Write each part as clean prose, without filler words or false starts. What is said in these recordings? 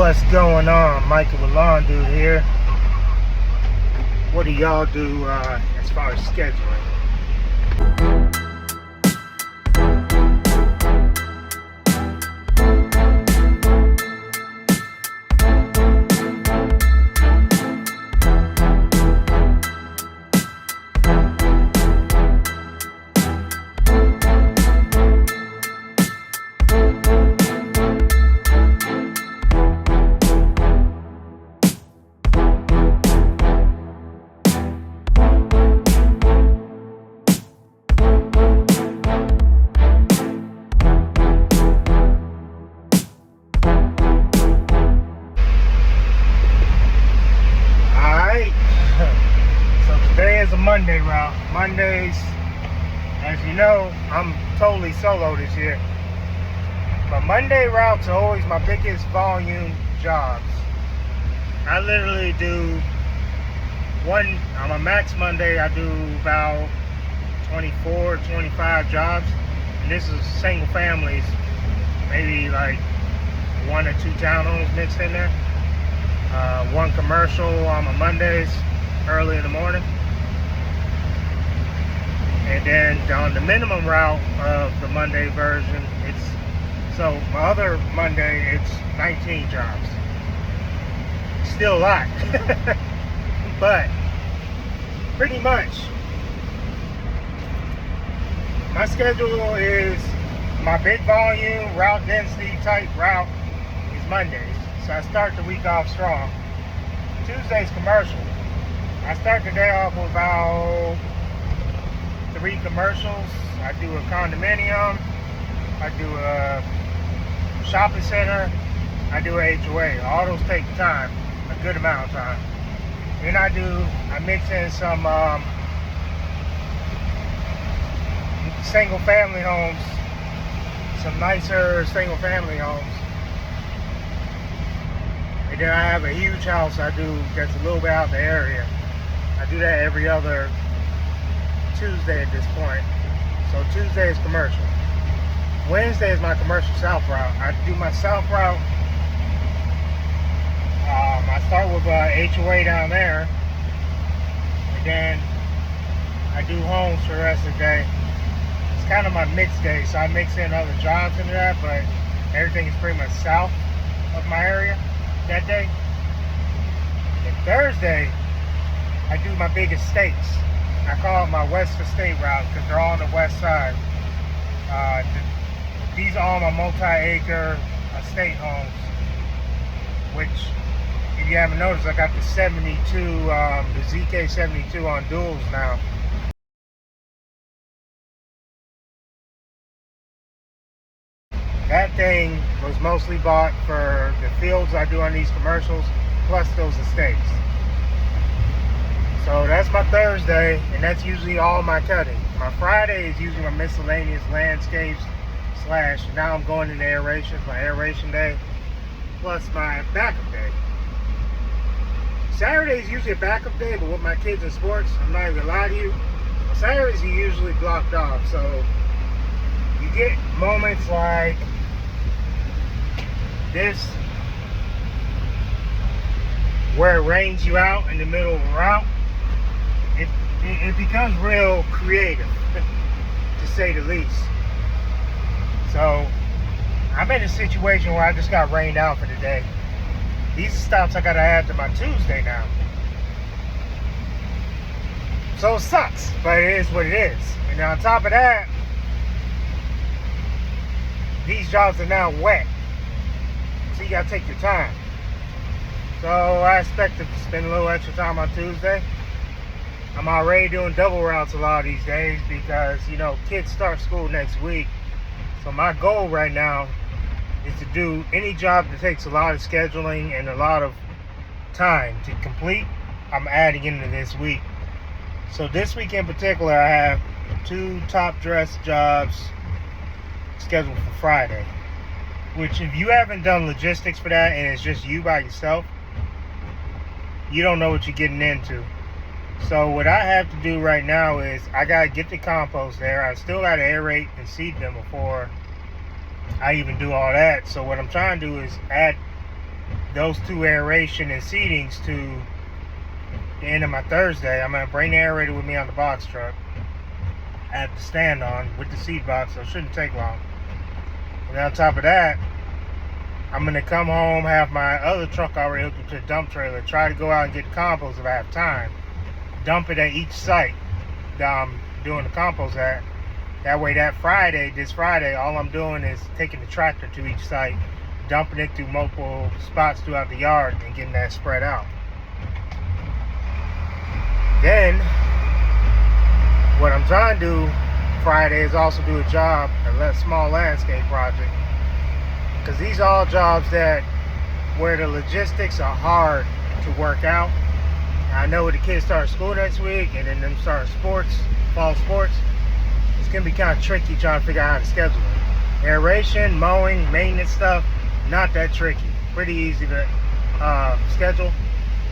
What's going on? Michael the Lawn Dude here. What do y'all do as far as scheduling? Monday route. Mondays, as you know, I'm totally solo this year. But Monday routes are always my biggest volume jobs. I literally do on a max Monday, I do about 24, 25 jobs. And this is single families, maybe like 1 or 2 townhomes mixed in there. One commercial on my Mondays, early in the morning. And then on the minimum route of the Monday version, so my other Monday, it's 19 jobs. Still a lot. But pretty much my schedule is my big volume, route density type route is Mondays. So I start the week off strong. Tuesday's commercial. I start the day off with about 3 commercials. I do a condominium, I do a shopping center, I do a HOA. All those take time, a good amount of time. Then I mix in some single family homes, some nicer single family homes. And then I have a huge house I do that's a little bit out in the area. I do that every other Tuesday at this point. So Tuesday is commercial. Wednesday is my commercial south route. I do my south route. I start with HOA down there, and then I do homes for the rest of the day. It's kind of my mixed day, so I mix in other jobs into that, but everything is pretty much south of my area that day. And Thursday, I do my big estates. I call it my West Estate route because they're all on the west side. These are all my multi-acre estate homes, which, if you haven't noticed, I got the 72, the ZK72 on duals now. That thing was mostly bought for the fields I do on these commercials, plus those estates. So that's my Thursday, and that's usually all my cutting. My Friday is usually my miscellaneous landscapes / now I'm going into aeration, my aeration day, plus my backup day. Saturday is usually a backup day, but with my kids in sports, I'm not even gonna lie to you, Saturdays are usually blocked off. So you get moments like this, where it rains you out in the middle of a route. It becomes real creative, to say the least. So I'm in a situation where I just got rained out for the day. These are stops I gotta add to my Tuesday now. So it sucks, but it is what it is. And on top of that, these jobs are now wet. So you gotta take your time. So I expect to spend a little extra time on Tuesday. I'm already doing double routes a lot of these days because, you know, kids start school next week. So my goal right now is to do any job that takes a lot of scheduling and a lot of time to complete. I'm adding into this week. So this week in particular, I have 2 top dress jobs scheduled for Friday. Which, if you haven't done logistics for that and it's just you by yourself, you don't know what you're getting into. So what I have to do right now is I gotta get the compost there. I still gotta aerate and seed them before I even do all that. So what I'm trying to do is add those two aeration and seatings to the end of my Thursday. I'm going to bring the aerator with me on the box truck. I have to stand on with the seat box, so it shouldn't take long. And on top of that, I'm going to come home, have my other truck already hooked up to the dump trailer, try to go out and get the compost if I have time. Dump it at each site that I'm doing the compost at. That way this Friday, all I'm doing is taking the tractor to each site, dumping it through multiple spots throughout the yard and getting that spread out. Then, what I'm trying to do Friday is also do a job, a small landscape project. Because these are all jobs where the logistics are hard to work out. I know when the kids start school next week and then them start fall sports, it's going to be kind of tricky trying to figure out how to schedule it. Aeration, mowing, maintenance stuff, not that tricky. Pretty easy to schedule.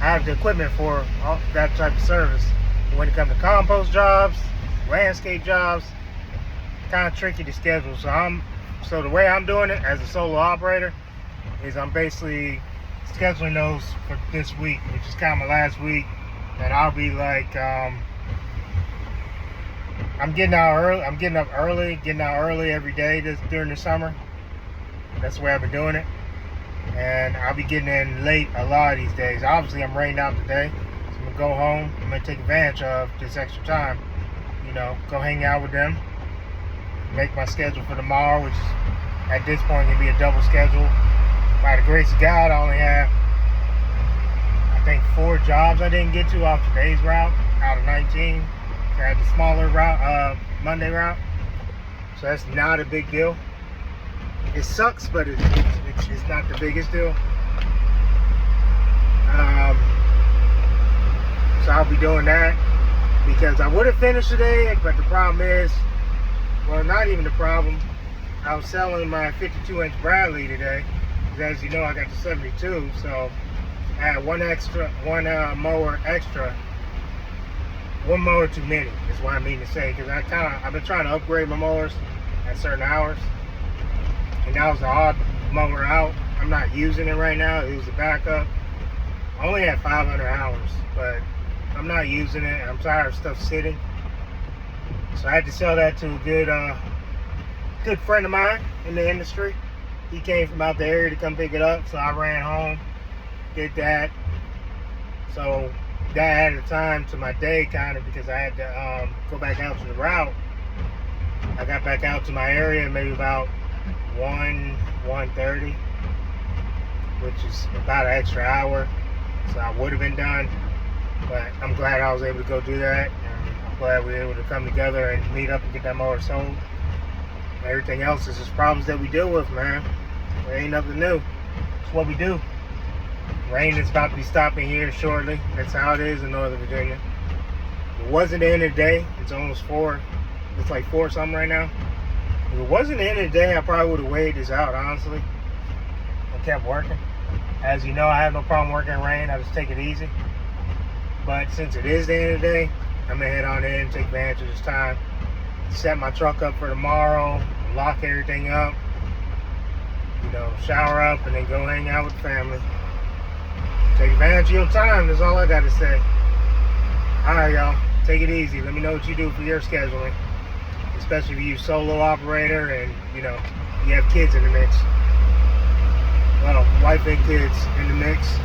I have the equipment for all that type of service. But when it comes to compost jobs, landscape jobs, kind of tricky to schedule. So the way I'm doing it as a solo operator is I'm basically scheduling those for this week, which is kind of my last week. And I'll be like, I'm getting up early every day during the summer. That's the way I've been doing it. And I'll be getting in late a lot of these days. Obviously, I'm rained out today, so I'm gonna go home. I'm gonna take advantage of this extra time. Go hang out with them. Make my schedule for tomorrow, which is at this point gonna be a double schedule. By the grace of God, I only have, I think, 4 jobs I didn't get to off today's route out of 19. I had the smaller route, Monday route, so that's not a big deal. It sucks, but it's not the biggest deal. So I'll be doing that because I would have finished today, but the problem is, well, not even the problem. I was selling my 52-inch Bradley today. As you know, I got the 72, so I had one mower extra. One mower too many is what I mean to say, because I've been trying to upgrade my mowers at certain hours, and that was the odd mower out. I'm not using it right now. It was a backup. I only had 500 hours, but I'm not using it. I'm tired of stuff sitting, so I had to sell that to a good friend of mine in the industry. He came from out the area to come pick it up, so I ran home, did that. So that added time to my day, kind of, because I had to go back out to the route. I got back out to my area maybe about 1:30, which is about an extra hour, so I would have been done. But I'm glad I was able to go do that, and I'm glad we were able to come together and meet up and get that mower sold. Everything else is just problems that we deal with, man. There ain't nothing new. It's what we do. Rain is about to be stopping here shortly. That's how it is in Northern Virginia. It wasn't the end of the day. It's almost 4. It's like 4 something right now. If it wasn't the end of the day, I probably would have weighed this out, honestly. I kept working. As you know, I have no problem working in rain. I just take it easy. But since it is the end of the day, I'm going to head on in, take advantage of this time, set my truck up for tomorrow, lock everything up, shower up, and then go hang out with the family. Take advantage of your time. That's all I got to say. All right, y'all. Take it easy. Let me know what you do for your scheduling, especially if you're solo operator and, you have kids in the mix. Well, wife and kids in the mix.